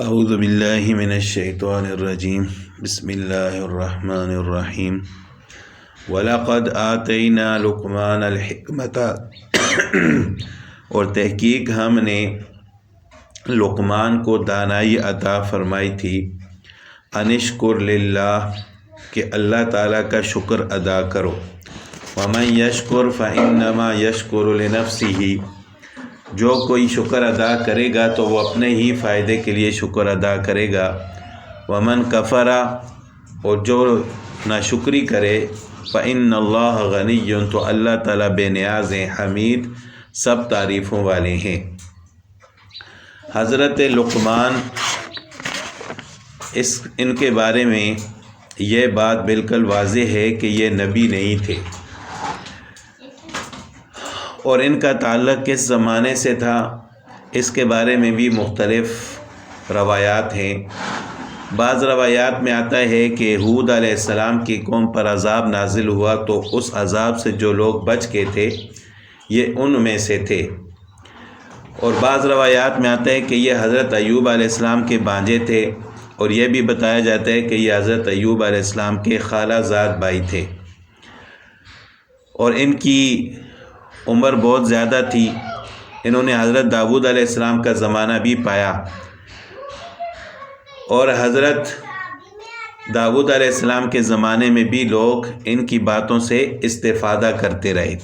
اعوذ باللہ من الشیطان الرجیم بسم اللہ الرحمن الرحیم وَلَقَدْ آتَيْنَا لُقْمَانَ الْحِکْمَةَ اور تحقیق ہم نے لقمان کو دانائی عطا فرمائی تھی انشکر للہ کہ اللہ تعالیٰ کا شکر ادا کرو وَمَنْ يَشْكُرْ فَإِنَّمَا يَشْكُرُ لِنَفْسِهِ جو کوئی شکر ادا کرے گا تو وہ اپنے ہی فائدے کے لیے شکر ادا کرے گا وَمَنْ كَفَرَ اور جو ناشکری کرے فَإِنَّ اللَّهَ غَنِيٌّ تو اللہ تعالیٰ بے نیاز ہیں حمید سب تعریفوں والے ہیں۔ حضرت لقمان ان کے بارے میں یہ بات بالکل واضح ہے کہ یہ نبی نہیں تھے، اور ان کا تعلق کس زمانے سے تھا اس کے بارے میں بھی مختلف روایات ہیں۔ بعض روایات میں آتا ہے کہ ہود علیہ السلام کی قوم پر عذاب نازل ہوا تو اس عذاب سے جو لوگ بچ گئے تھے یہ ان میں سے تھے، اور بعض روایات میں آتا ہے کہ یہ حضرت ایوب علیہ السلام کے بانجے تھے، اور یہ بھی بتایا جاتا ہے کہ یہ حضرت ایوب علیہ السلام کے خالہ زاد بھائی تھے، اور ان کی عمر بہت زیادہ تھی۔ انہوں نے حضرت داؤد علیہ السلام کا زمانہ بھی پایا، اور حضرت داؤد علیہ السلام کے زمانے میں بھی لوگ ان کی باتوں سے استفادہ کرتے رہے،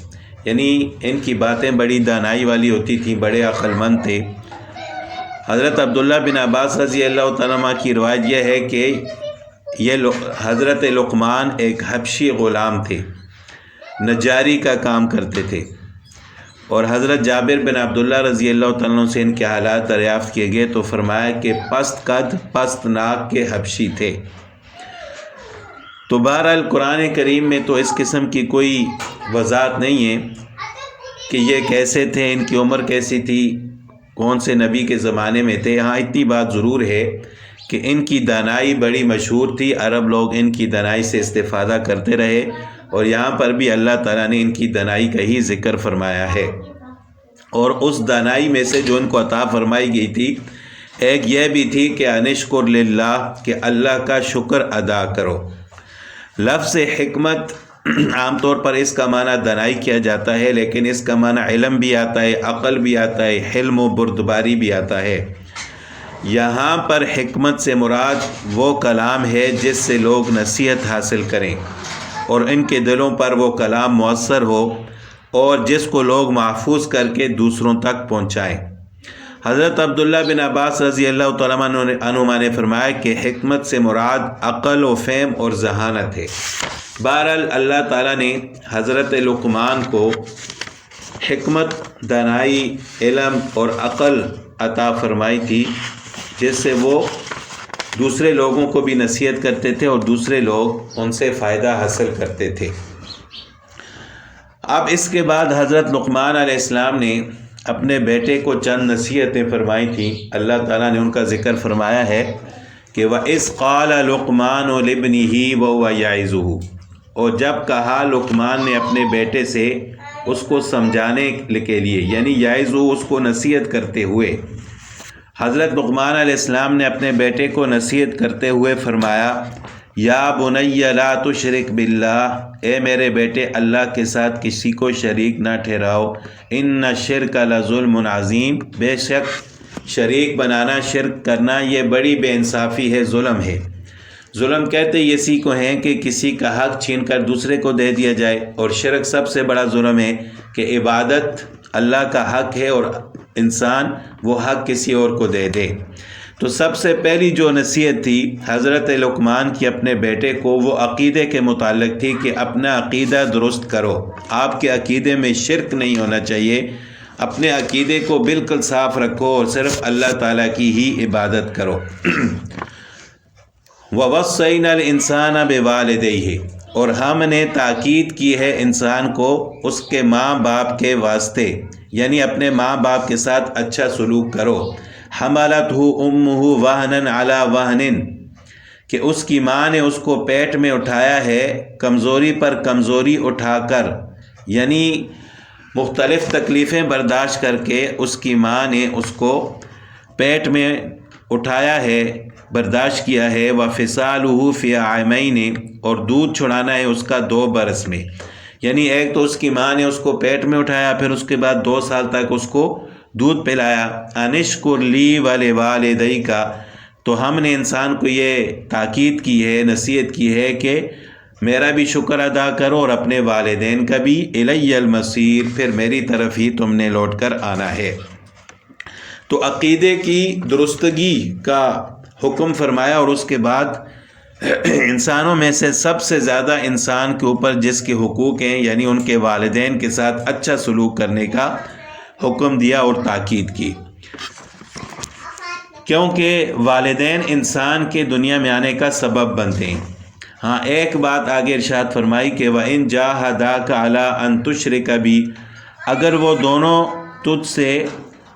یعنی ان کی باتیں بڑی دانائی والی ہوتی تھیں، بڑے عقل مند تھے۔ حضرت عبداللہ بن عباس رضی اللہ تعالیٰ عنہ کی روایت یہ ہے کہ یہ حضرت لقمان ایک حبشی غلام تھے، نجاری کا کام کرتے تھے، اور حضرت جابر بن عبداللہ رضی اللہ تعالیٰ عنہ سے ان کے حالات دریافت کیے گئے تو فرمایا کہ پست قد پست ناک کے حبشی تھے۔ تو بہرحال قرآن کریم میں تو اس قسم کی کوئی وضاحت نہیں ہے کہ یہ کیسے تھے، ان کی عمر کیسی تھی، کون سے نبی کے زمانے میں تھے۔ ہاں اتنی بات ضرور ہے کہ ان کی دانائی بڑی مشہور تھی، عرب لوگ ان کی دانائی سے استفادہ کرتے رہے، اور یہاں پر بھی اللہ تعالیٰ نے ان کی دانائی کا ہی ذکر فرمایا ہے، اور اس دانائی میں سے جو ان کو عطا فرمائی گئی تھی ایک یہ بھی تھی کہ انشکر للہ کہ اللہ کا شکر ادا کرو۔ لفظ حکمت عام طور پر اس کا معنی دانائی کیا جاتا ہے، لیکن اس کا معنی علم بھی آتا ہے، عقل بھی آتا ہے، حلم و بردباری بھی آتا ہے۔ یہاں پر حکمت سے مراد وہ کلام ہے جس سے لوگ نصیحت حاصل کریں اور ان کے دلوں پر وہ کلام مؤثر ہو، اور جس کو لوگ محفوظ کر کے دوسروں تک پہنچائیں۔ حضرت عبداللہ بن عباس رضی اللہ تعالیٰ عنہما نے فرمایا کہ حکمت سے مراد عقل و فہم اور ذہانت ہے۔ بہرحال اللہ تعالیٰ نے حضرت لقمان کو حکمت، دانائی، علم اور عقل عطا فرمائی تھی، جس سے وہ دوسرے لوگوں کو بھی نصیحت کرتے تھے اور دوسرے لوگ ان سے فائدہ حاصل کرتے تھے۔ اب اس کے بعد حضرت لقمان علیہ السلام نے اپنے بیٹے کو چند نصیحتیں فرمائی تھیں۔ اللہ تعالیٰ نے ان کا ذکر فرمایا ہے کہ وَإِذْ قَالَ لُقْمَانُ لِابْنِهِ وَهُوَ يَعِظُهُ اور جب کہا لقمان نے اپنے بیٹے سے اس کو سمجھانے کے لیے، یعنی یعظہ اس کو نصیحت کرتے ہوئے۔ حضرت لقمان علیہ السلام نے اپنے بیٹے کو نصیحت کرتے ہوئے فرمایا یا بنی لا تشرک باللہ، اے میرے بیٹے اللہ کے ساتھ کسی کو شریک نہ ٹھہراؤ، ان الشرک لظلم عظیم، بے شک شریک بنانا، شرک کرنا یہ بڑی بے انصافی ہے، ظلم ہے۔ ظلم کہتے اسی کو ہیں کہ کسی کا حق چھین کر دوسرے کو دے دیا جائے، اور شرک سب سے بڑا ظلم ہے کہ عبادت اللہ کا حق ہے اور انسان وہ حق کسی اور کو دے دے۔ تو سب سے پہلی جو نصیحت تھی حضرت لقمان کی اپنے بیٹے کو، وہ عقیدے کے متعلق تھی کہ اپنا عقیدہ درست کرو، آپ کے عقیدے میں شرک نہیں ہونا چاہیے، اپنے عقیدے کو بالکل صاف رکھو اور صرف اللہ تعالیٰ کی ہی عبادت کرو۔ وَوَصَّيْنَا الْإِنسَانَ بِوَالِدَيْهِ اور ہم نے تاکید کی ہے انسان کو اس کے ماں باپ کے واسطے، یعنی اپنے ماں باپ کے ساتھ اچھا سلوک کرو۔ حملتہ امہ وہنًا علی وہن کہ اس کی ماں نے اس کو پیٹ میں اٹھایا ہے کمزوری پر کمزوری اٹھا کر، یعنی مختلف تکلیفیں برداشت کر کے اس کی ماں نے اس کو پیٹ میں اٹھایا ہے، برداشت کیا ہے، وفصالہ فی عامین، اور دودھ چھڑانا ہے اس کا 2 برس میں، یعنی ایک تو اس کی ماں نے اس کو پیٹ میں اٹھایا، پھر اس کے بعد 2 سال تک اس کو دودھ پلایا۔ انشکر لی ولوالدیک، تو ہم نے انسان کو یہ تاکید کی ہے، نصیحت کی ہے کہ میرا بھی شکر ادا کرو اور اپنے والدین کا بھی، الی المصیر، پھر میری طرف ہی تم نے لوٹ کر آنا ہے۔ تو عقیدے کی درستگی کا حکم فرمایا، اور اس کے بعد انسانوں میں سے سب سے زیادہ انسان کے اوپر جس کے حقوق ہیں، یعنی ان کے والدین کے ساتھ اچھا سلوک کرنے کا حکم دیا اور تاکید کی، کیونکہ والدین انسان کے دنیا میں آنے کا سبب بنتے ہیں۔ ہاں ایک بات آگے ارشاد فرمائی کہ وَإِن جَاهَدَاكَ عَلَىٰ أَن تُشْرِكَ بِي، اگر وہ دونوں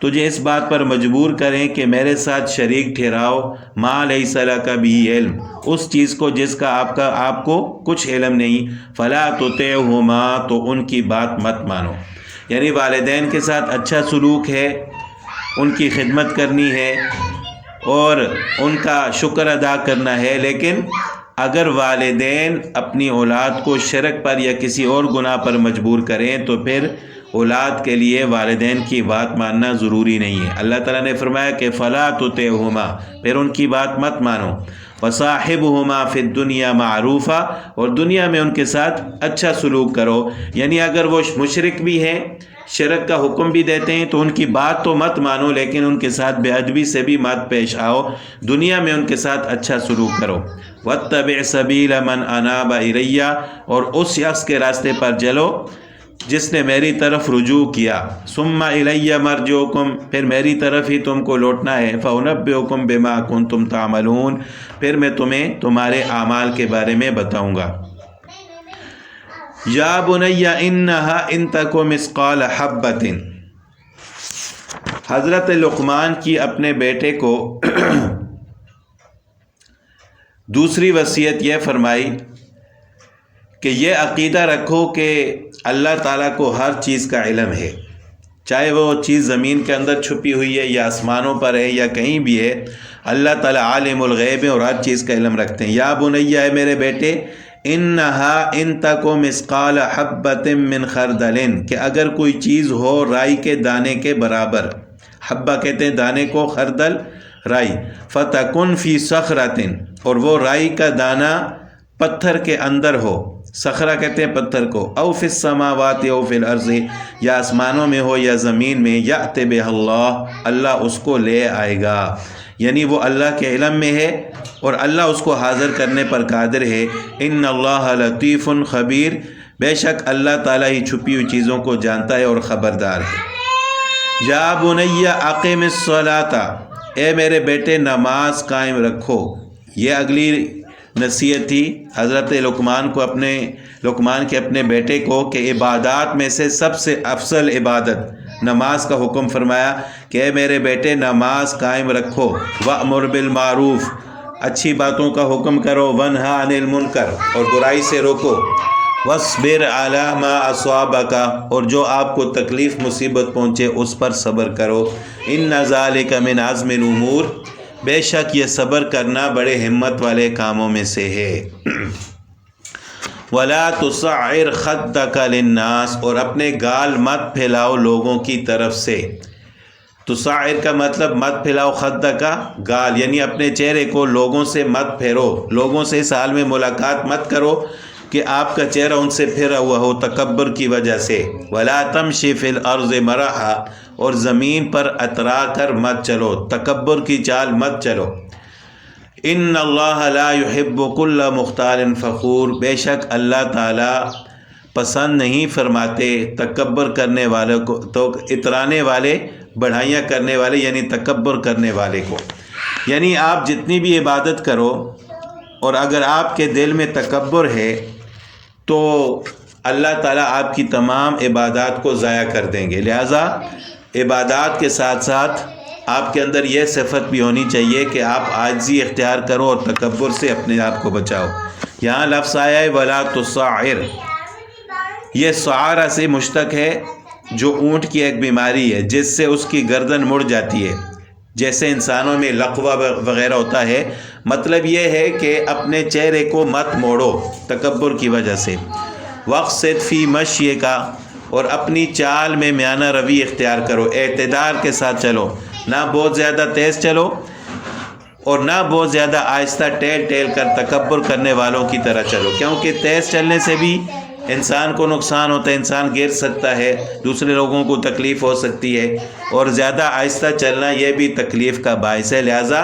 تجھے اس بات پر مجبور کریں کہ میرے ساتھ شریک ٹھہراؤ، مَا لَيْسَ لَكَ بِهِ علم، اس چیز کو جس کا آپ کو کچھ علم نہیں، فَلَا تُطِعْهُمَا، تو ان کی بات مت مانو، یعنی والدین کے ساتھ اچھا سلوک ہے، ان کی خدمت کرنی ہے اور ان کا شکر ادا کرنا ہے، لیکن اگر والدین اپنی اولاد کو شرک پر یا کسی اور گناہ پر مجبور کریں تو پھر اولاد کے لیے والدین کی بات ماننا ضروری نہیں ہے۔ اللہ تعالیٰ نے فرمایا کہ فَلَا تُطِعْهُمَا، پھر ان کی بات مت مانو، وَصَاحِبْهُمَا فِي الدُّنْيَا مَعْرُوفًا، اور دنیا میں ان کے ساتھ اچھا سلوک کرو، یعنی اگر وہ مشرک بھی ہیں، شرک کا حکم بھی دیتے ہیں تو ان کی بات تو مت مانو، لیکن ان کے ساتھ بے ادبی سے بھی مت پیش آؤ، دنیا میں ان کے ساتھ اچھا سلوک کرو۔ وَاتَّبِعْ سَبِيلَ مَنْ أَنَابَ إِلَيَّ، اور اس شخص کے راستے پر چلو جس نے میری طرف رجوع کیا، ثُمَّ إِلَيَّ مَرْجِعُكُمْ، پھر میری طرف ہی تم کو لوٹنا ہے، فَأُنَبِّئُكُمْ بِمَا كُنتُمْ تَعْمَلُونَ، پھر میں تمہیں تمہارے اعمال کے بارے میں بتاؤں گا۔ یا بنی انہا ان تک مثقال حبۃ، حضرت لقمان کی اپنے بیٹے کو دوسری وصیت یہ فرمائی کہ یہ عقیدہ رکھو کہ اللہ تعالیٰ کو ہر چیز کا علم ہے، چاہے وہ چیز زمین کے اندر چھپی ہوئی ہے یا آسمانوں پر ہے یا کہیں بھی ہے، اللہ تعالیٰ عالم الغیب ہے اور ہر چیز کا علم رکھتے ہیں۔ یا بنیہ، ہے میرے بیٹے، انہا ان تک مثقال حبۃ من خردل، کہ اگر کوئی چیز ہو رائی کے دانے کے برابر، حبہ کہتے ہیں دانے کو، خردل رائی، فتکن فی صخرۃ، اور وہ رائی کا دانہ پتھر کے اندر ہو، صخرہ کہتے ہیں پتھر کو، او فی السماوات او فی الارض، یا آسمانوں میں ہو یا زمین میں، یأت بہ اللہ، اللہ اس کو لے آئے گا، یعنی وہ اللہ کے علم میں ہے اور اللہ اس کو حاضر کرنے پر قادر ہے۔ ان اللہ لطیف خبیر، بے شک اللہ تعالیٰ ہی چھپی ہوئی چیزوں کو جانتا ہے اور خبردار ہے۔ یا بنی اقم الصلاۃ، اے میرے بیٹے نماز قائم رکھو، یہ اگلی نصیحت تھی حضرت لقمان کے اپنے بیٹے کو کہ عبادات میں سے سب سے افضل عبادت نماز کا حکم فرمایا کہ اے میرے بیٹے نماز قائم رکھو، وَأْمُرْ بِالْمَعْرُوفِ، اچھی باتوں کا حکم کرو، وَانْہَ عَنِ الْمُنْکَرِ، اور برائی سے روکو، وَاصْبِرْ عَلَىٰ مَا أَصَابَكَ، اور جو آپ کو تکلیف مصیبت پہنچے اس پر صبر کرو، إِنَّ ذَلِكَ مِنْ عَزْمِ الْأُمُورِ، بے شک یہ صبر کرنا بڑے ہمت والے کاموں میں سے ہے۔ وَلَا تُصَعِّرْ خَدَّكَ لِلنَّاسِ، اور اپنے گال مت پھیلاؤ لوگوں کی طرف سے، تُصَعِّرْ کا مطلب مت پھیلاؤ، خدہ کا گال، یعنی اپنے چہرے کو لوگوں سے مت پھیرو، لوگوں سے اس حال میں ملاقات مت کرو کہ آپ کا چہرہ ان سے پھرا ہوا ہو تکبر کی وجہ سے۔ وَلَا تَمْشِ فِي الْأَرْضِ مَرَحًا، اور زمین پر اترا کر مت چلو، تکبر کی چال مت چلو۔ ان اللہ لا يحب كل مختال فخور، بے شک اللہ تعالیٰ پسند نہیں فرماتے تکبر کرنے والے کو، تو اترانے والے، بڑھائیاں کرنے والے، یعنی تکبر کرنے والے کو، یعنی آپ جتنی بھی عبادت کرو اور اگر آپ کے دل میں تکبر ہے تو اللہ تعالیٰ آپ کی تمام عبادات کو ضائع کر دیں گے۔ لہٰذا عبادات کے ساتھ ساتھ آپ کے اندر یہ صفت بھی ہونی چاہیے کہ آپ عاجزی اختیار کرو اور تکبر سے اپنے آپ کو بچاؤ۔ یہاں لفظ آیا ہے وَلَا تُصَعِّرْ، یہ صعارہ سے مشتق ہے جو اونٹ کی ایک بیماری ہے جس سے اس کی گردن مڑ جاتی ہے، جیسے انسانوں میں لقوہ وغیرہ ہوتا ہے، مطلب یہ ہے کہ اپنے چہرے کو مت موڑو تکبر کی وجہ سے۔ وقصد فی مشی کا، اور اپنی چال میں میانہ روی اختیار کرو، اعتدال کے ساتھ چلو، نہ بہت زیادہ تیز چلو اور نہ بہت زیادہ آہستہ ٹہل ٹہل کر تکبر کرنے والوں کی طرح چلو، کیونکہ تیز چلنے سے بھی انسان کو نقصان ہوتا ہے، انسان گر سکتا ہے، دوسرے لوگوں کو تکلیف ہو سکتی ہے، اور زیادہ آہستہ چلنا یہ بھی تکلیف کا باعث ہے، لہٰذا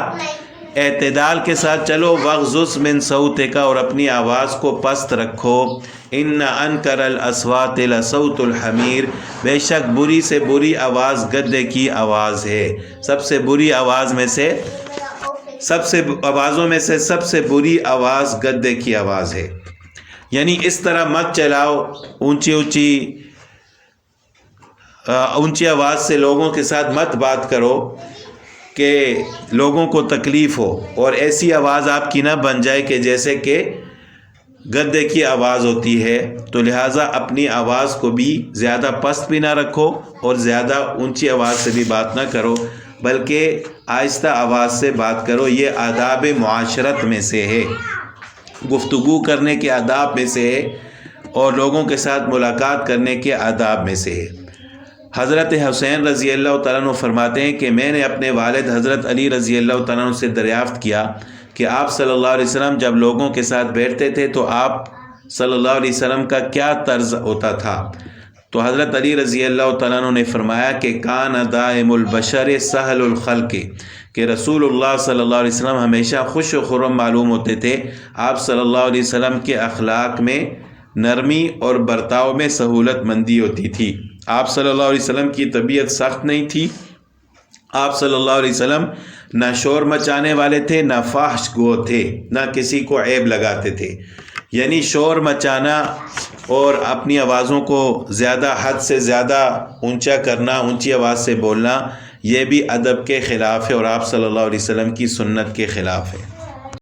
اعتدال کے ساتھ چلو۔ وغضض من صوتک، اور اپنی آواز کو پست رکھو۔ ان انکر الاصوات لصوت الحمیر، بے شک بری سے بری آواز گدھے کی آواز ہے۔ سب سے بری آوازوں میں سے سب سے بری آواز گدھے کی آواز ہے۔ یعنی اس طرح مت چلاؤ، اونچی آواز سے لوگوں کے ساتھ مت بات کرو کہ لوگوں کو تکلیف ہو، اور ایسی آواز آپ کی نہ بن جائے کہ جیسے کہ گدھے کی آواز ہوتی ہے۔ تو لہٰذا اپنی آواز کو بھی زیادہ پست بھی نہ رکھو اور زیادہ اونچی آواز سے بھی بات نہ کرو، بلکہ آہستہ آواز سے بات کرو۔ یہ آداب معاشرت میں سے ہے، گفتگو کرنے کے آداب میں سے ہے، اور لوگوں کے ساتھ ملاقات کرنے کے آداب میں سے ہے۔ حضرت حسین رضی اللہ تعالیٰ عنہ فرماتے ہیں کہ میں نے اپنے والد حضرت علی رضی اللہ تعالیٰ عنہ سے دریافت کیا کہ آپ صلی اللہ علیہ وسلم جب لوگوں کے ساتھ بیٹھتے تھے تو آپ صلی اللہ علیہ وسلم کا کیا طرز ہوتا تھا؟ تو حضرت علی رضی اللہ تعالیٰ عنہ نے فرمایا کہ کان دائم البشر سہل الخلق، کہ رسول اللہ صلی اللہ علیہ وسلم ہمیشہ خوش و خرم معلوم ہوتے تھے۔ آپ صلی اللہ علیہ وسلم کے اخلاق میں نرمی اور برتاؤ میں سہولت مندی ہوتی تھی۔ آپ صلی اللہ علیہ وسلم کی طبیعت سخت نہیں تھی۔ آپ صلی اللہ علیہ وسلم نہ شور مچانے والے تھے، نہ فحش گو تھے، نہ کسی کو عیب لگاتے تھے۔ یعنی شور مچانا اور اپنی آوازوں کو زیادہ حد سے زیادہ اونچا کرنا، اونچی آواز سے بولنا، یہ بھی ادب کے خلاف ہے اور آپ صلی اللہ علیہ وسلم کی سنت کے خلاف ہے۔